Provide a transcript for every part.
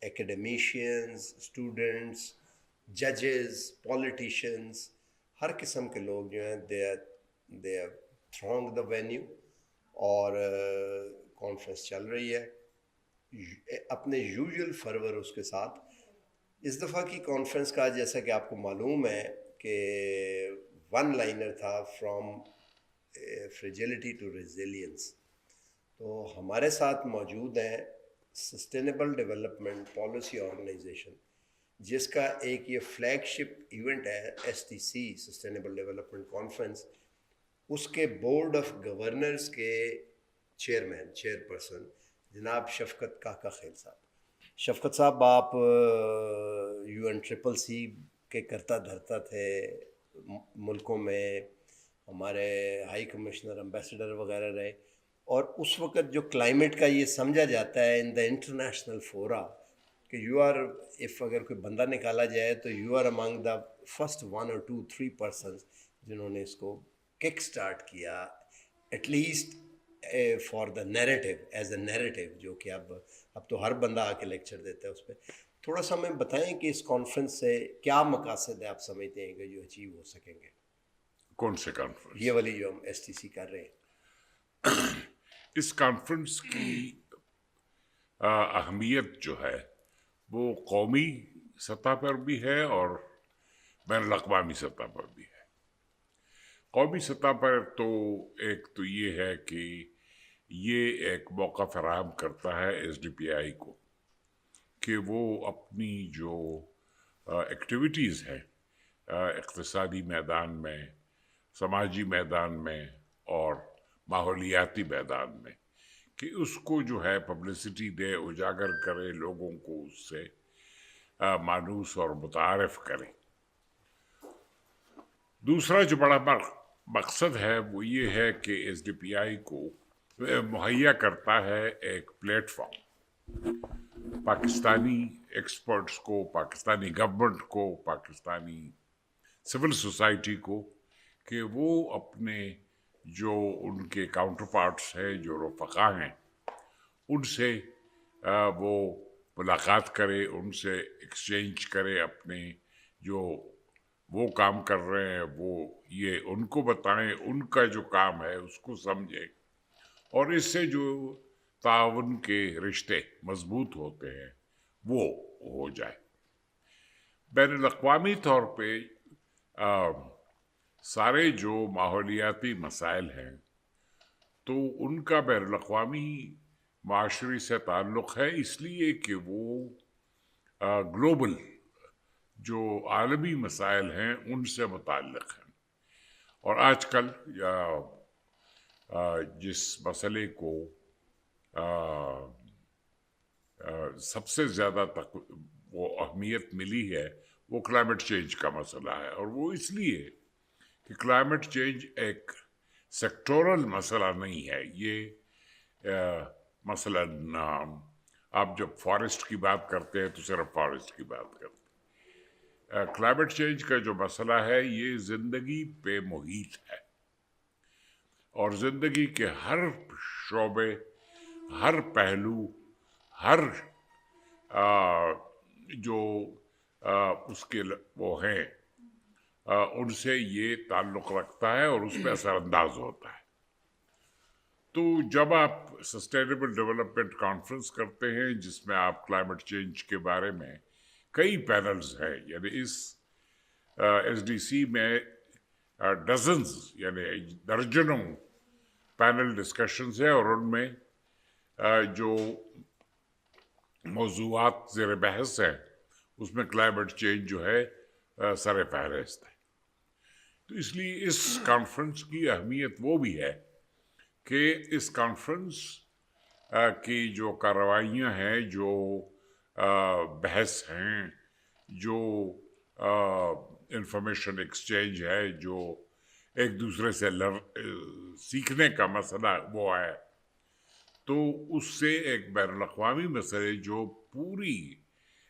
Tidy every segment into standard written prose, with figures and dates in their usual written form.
ایکیڈمیشینز، students, ججز، politicians, ہر قسم کے لوگ جو ہیں دے تھرونگ دا وینیو. اور کانفرنس چل رہی ہے اپنے یوزول فرور اس کے ساتھ. اس دفعہ کی کانفرنس کا جیسا کہ آپ کو معلوم ہے کہ ون لائنر تھا، فرام فریجلٹی ٹو ریزیلینس. تو ہمارے ساتھ موجود ہیں سسٹینیبل ڈیولپمنٹ پالیسی آرگنائزیشن، جس کا ایک یہ فلیگ شپ ایونٹ ہے SDC سسٹینیبل ڈیولپمنٹ کانفرنس. اس کے بورڈ آف گورنرز کے چیئرپرسن جناب شفقت کاکاخیل صاحب. شفقت صاحب، آپ UN کے کرتا دھرتا تھے ملکوں میں، ہمارے ہائی کمشنر، امبیسڈر وغیرہ رہے، اور اس وقت جو کلائمیٹ کا یہ سمجھا جاتا ہے ان دا انٹرنیشنل فورا کہ یو آر، اگر کوئی بندہ نکالا جائے تو you are among the first 1 or 2 3 persons جنہوں نے اس کو کک سٹارٹ کیا، at least for the narrative, as a narrative, جو کہ اب تو ہر بندہ آ کے لیکچر دیتا ہے اس پہ. تھوڑا سا ہمیں بتائیں کہ اس کانفرنس سے کیا مقاصد ہے آپ سمجھتے ہیں کہ جو اچیو ہو سکیں گے؟ کون سے کانفرنس؟ یہ والی جو ہم STC کر رہے ہیں. اس کانفرنس کی اہمیت جو ہے وہ قومی سطح پر بھی ہے اور بین الاقوامی سطح پر بھی ہے. قومی سطح پر تو ایک تو یہ ہے کہ یہ ایک موقع فراہم کرتا ہے SDPI کو کہ وہ اپنی جو ایکٹیویٹیز ہیں اقتصادی میدان میں، سماجی میدان میں اور ماحولیاتی میدان میں، کہ اس کو جو ہے پبلسٹی دے، اجاگر کرے، لوگوں کو اس سے مانوس اور متعارف کرے. دوسرا جو بڑا مقصد ہے وہ یہ ہے کہ SDPI کو مہیا کرتا ہے ایک پلیٹ فارم پاکستانی ایکسپرٹس کو، پاکستانی گورنمنٹ کو، پاکستانی سول سوسائٹی کو، کہ وہ اپنے جو ان کے کاؤنٹر پارٹس ہیں، جو رفقا ہیں، ان سے وہ ملاقات کرے، ان سے ایکسچینج کرے، اپنے جو وہ کام کر رہے ہیں وہ یہ ان کو بتائیں، ان کا جو کام ہے اس کو سمجھیں، اور اس سے جو تعاون کے رشتے مضبوط ہوتے ہیں وہ ہو جائے. بین الاقوامی طور پہ سارے جو ماحولیاتی مسائل ہیں تو ان کا بین الاقوامی معاشرے سے تعلق ہے، اس لیے کہ وہ گلوبل جو عالمی مسائل ہیں ان سے متعلق ہیں. اور آج کل جس مسئلے کو سب سے زیادہ وہ اہمیت ملی ہے وہ کلائمیٹ چینج کا مسئلہ ہے. اور وہ اس لیے کہ کلائمیٹ چینج ایک سیکٹورل مسئلہ نہیں ہے. یہ مثلاً آپ جب فارسٹ کی بات کرتے ہیں تو صرف فارسٹ کی بات کرتے ہیں. کلائمیٹ چینج کا جو مسئلہ ہے یہ زندگی پہ محیط ہے، اور زندگی کے ہر شعبے، ہر پہلو، ہر جو اس کے وہ ہیں ان سے یہ تعلق رکھتا ہے اور اس پہ اثر انداز ہوتا ہے. تو جب آپ سسٹینیبل ڈیولپمنٹ کانفرنس کرتے ہیں جس میں آپ کلائمیٹ چینج کے بارے میں کئی پینلز ہیں، یعنی اس SDC میں ڈزنز یعنی درجنوں پینل ڈسکشنز ہیں، اور ان میں جو موضوعات زیر بحث ہیں اس میں کلائمیٹ چینج جو ہے سر فہرست ہے. تو اس لیے اس کانفرنس کی اہمیت وہ بھی ہے کہ اس کانفرنس کی جو کارروائیاں ہیں، جو بحث ہیں، جو انفارمیشن ایکسچینج ہے، جو ایک دوسرے سے سیکھنے کا مسئلہ وہ ہے، تو اس سے ایک بین الاقوامی مسئلے جو پوری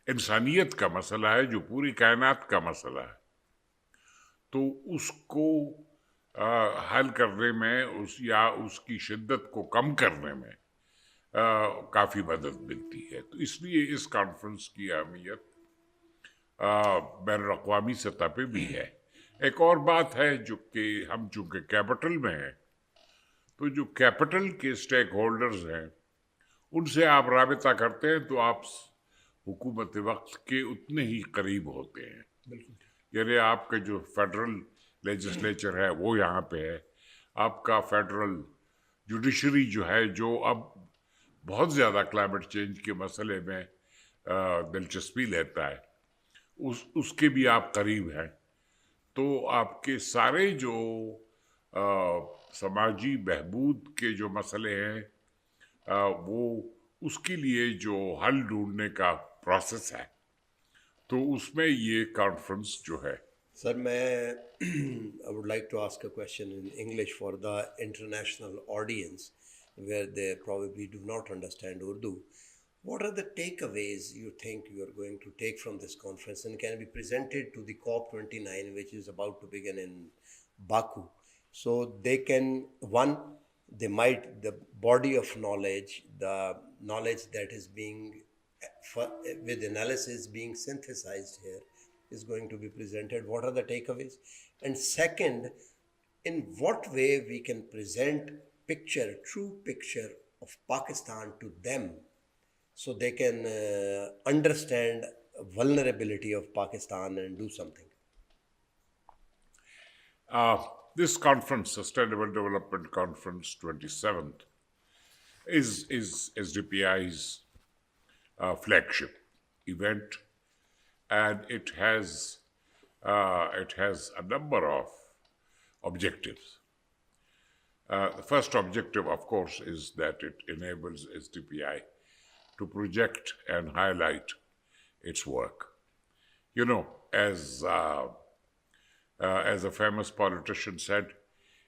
انسانیت کا مسئلہ ہے، جو پوری کائنات کا مسئلہ ہے، تو اس کو حل کرنے میں یا اس کی شدت کو کم کرنے میں काफ़ी मदद मिलती है। तो इसलिए इस कॉन्फ्रेंस की अहमियत बैनुल अक़वामी सतह पे भी है। एक और बात है जो कि हम चूँकि कैपिटल में हैं, तो जो कैपिटल के स्टेक होल्डर्स हैं उनसे आप राबिता करते हैं तो आप हुकूमत वक्त के उतने ही करीब होते हैं। यानी आपके जो फेडरल लेजिस्लेचर है वो यहाँ पे है, आपका फेडरल जुडिशरी जो है, जो अब बहुत ज़्यादा क्लाइमेट चेंज के मसले में दिलचस्पी लेता है, उसके भी आप करीब हैं। तो आपके सारे जो समाजी बहबूद के जो मसले हैं, वो उसके लिए जो हल ढूंढने का प्रोसेस है, तो उसमें ये कॉन्फ्रेंस जो है। Sir, I would like to ask a question in English for the international audience where they probably do not understand Urdu. What are the takeaways you think you are going to take from this conference and can be presented to the COP29, which is about to begin in Baku? So they can, one, the body of knowledge, the knowledge that is being, with analysis being synthesized here, is going to be presented. What are the takeaways? And second, in what way we can present true picture of Pakistan to them so they can understand vulnerability of Pakistan and do something. This conference, Sustainable Development Conference 27th, is SDPI's flagship event, and it has a number of objectives. The first objective, of course, is that it enables SDPI to project and highlight its work. You know, as a famous politician said,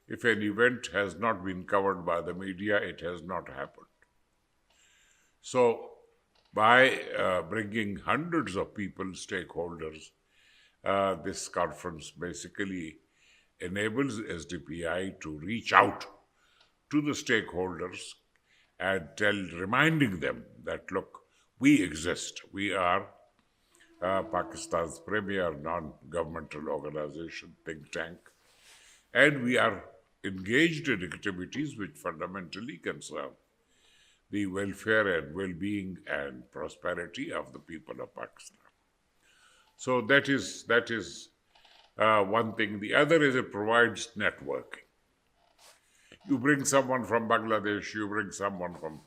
if an event has not been covered by the media, it has not happened. So, by bringing hundreds of people, stakeholders, this conference basically enables SDPI to reach out to the stakeholders and reminding them that, look, we exist. We are Pakistan's premier non-governmental organization, think tank, and we are engaged in activities which fundamentally concern the welfare and well-being and prosperity of the people of Pakistan. So that is one thing. The other is it provides networking. You bring someone from Bangladesh, you bring someone from,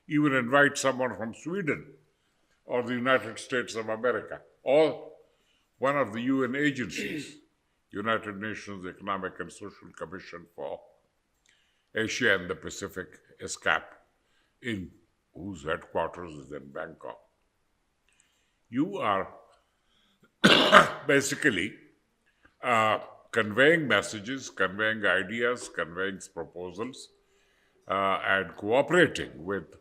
even invite someone from Sweden or the United States of America, or one of the UN agencies, United Nations Economic and Social Commission for Asia and the Pacific, ESCAP, whose headquarters is in Bangkok. You are basically conveying messages, conveying ideas, conveying proposals, and cooperating with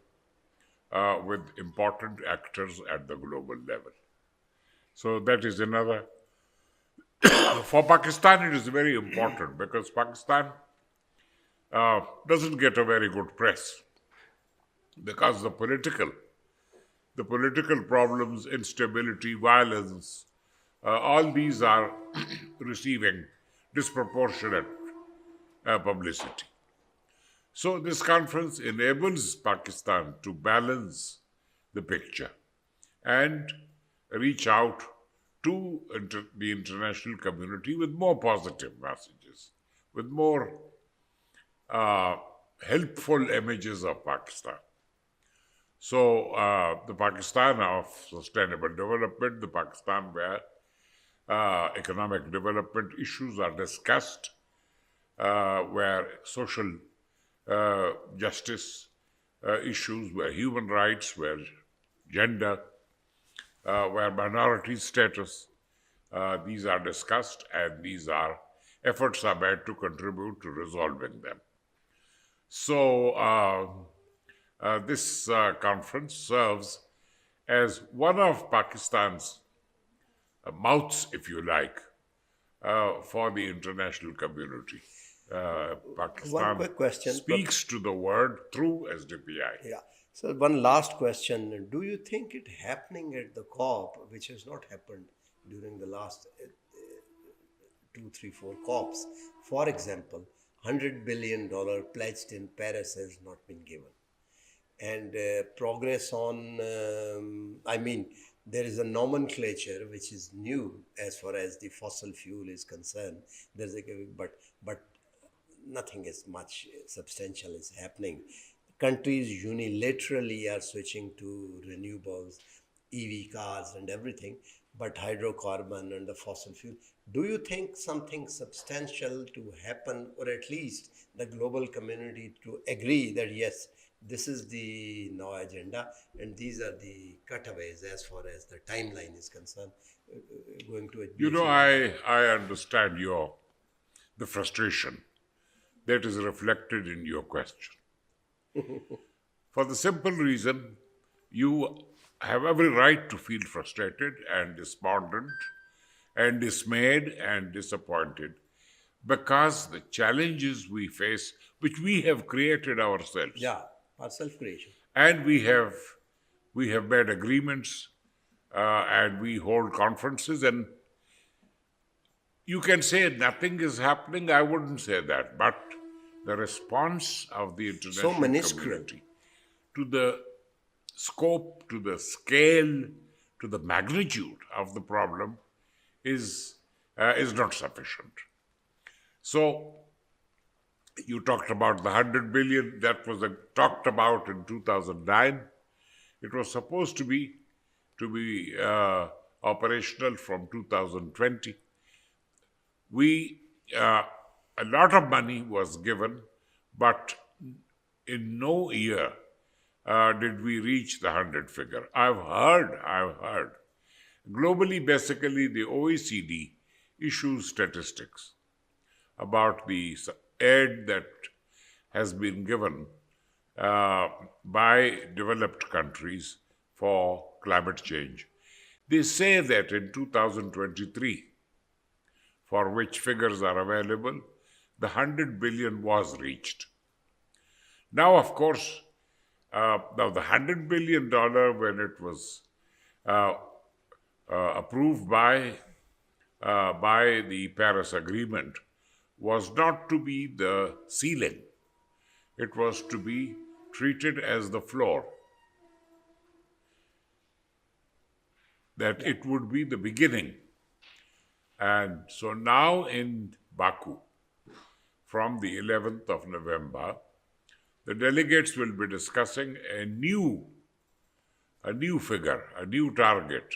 important actors at the global level. So that is another. For Pakistan, it is very important because Pakistan doesn't get a very good press because the political problems, instability, violence, all these are receiving disproportionate publicity. So this conference enables Pakistan to balance the picture and reach out to the international community with more positive messages, with more helpful images of Pakistan. So the Pakistan of sustainable development, the Pakistan where economic development issues are discussed, where social justice issues, where human rights, where gender, where minority status, these are discussed, and these are efforts are made to contribute to resolving them. So this conference serves as one of Pakistan's mouths, if you like, for the international community. Pakistan One quick question. speaks to the world through SDPI. Yeah. So one last question. Do you think it happening at the COP, which has not happened during the last two, three, four COPs? For example, $100 billion pledged in Paris has not been given. And progress on, I mean, there is a nomenclature which is new as far as the fossil fuel is concerned. There's a, but nothing is much substantial is happening. Countries unilaterally are switching to renewables, EV cars and everything, but hydrocarbon and the fossil fuel. Do you think something substantial to happen, or at least the global community to agree that yes, this is the now agenda and these are the cutaways as far as the timeline is concerned, going to be You know, achieved? I understand the frustration that is reflected in your question. For the simple reason, you have every right to feel frustrated and despondent and dismayed and disappointed because the challenges we face, which we have created ourselves, Yeah, our self-creation. and we have made agreements and we hold conferences, and you can say nothing is happening. I wouldn't say that, but the response of the So international minuscule. community to the scope, to the scale, to the magnitude of the problem is not sufficient. So you talked about the 100 billion that was talked about in 2009. It was supposed to be operational from 2020. We a lot of money was given, but in no year did we reach the 100 figure. I've heard. Globally, basically, the OECD issues statistics about the aid that has been given by developed countries for climate change. They say that in 2023, for which figures are available, the 100 billion was reached. Now, of course, now the $100 billion, when it was approved by the Paris Agreement, was not to be the ceiling. It was to be treated as the floor. That it would be the beginning. And so now in Baku, from the 11th of November, the delegates will be discussing a new figure, a new target,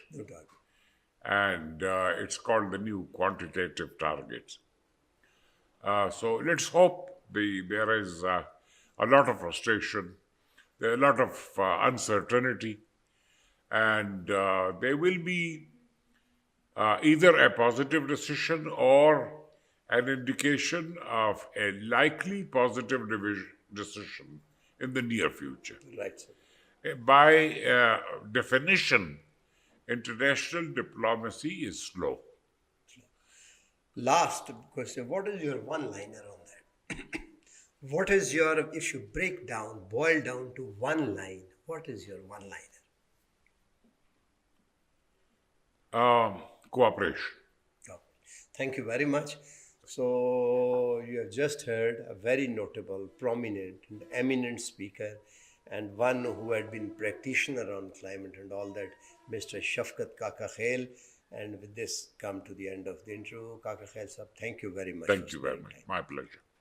and it's called the new quantitative targets. So let's hope there is a lot of frustration, there are a lot of uncertainty, and there will be either a positive decision or an indication of a likely positive decision in the near future. Right, sir. By definition, international diplomacy is slow. Last question. What is your one-liner on that? What is your, if you boil down to one line, what is your one-liner? Cooperation. Oh, thank you very much. So you have just heard a very notable, prominent, and eminent speaker, and one who had been practitioner on climate and all that, Mr. Shafqat Kakakhel. And with this, come to the end of the interview. Kakakhel sir, thank you very much. Thank you very much. My pleasure.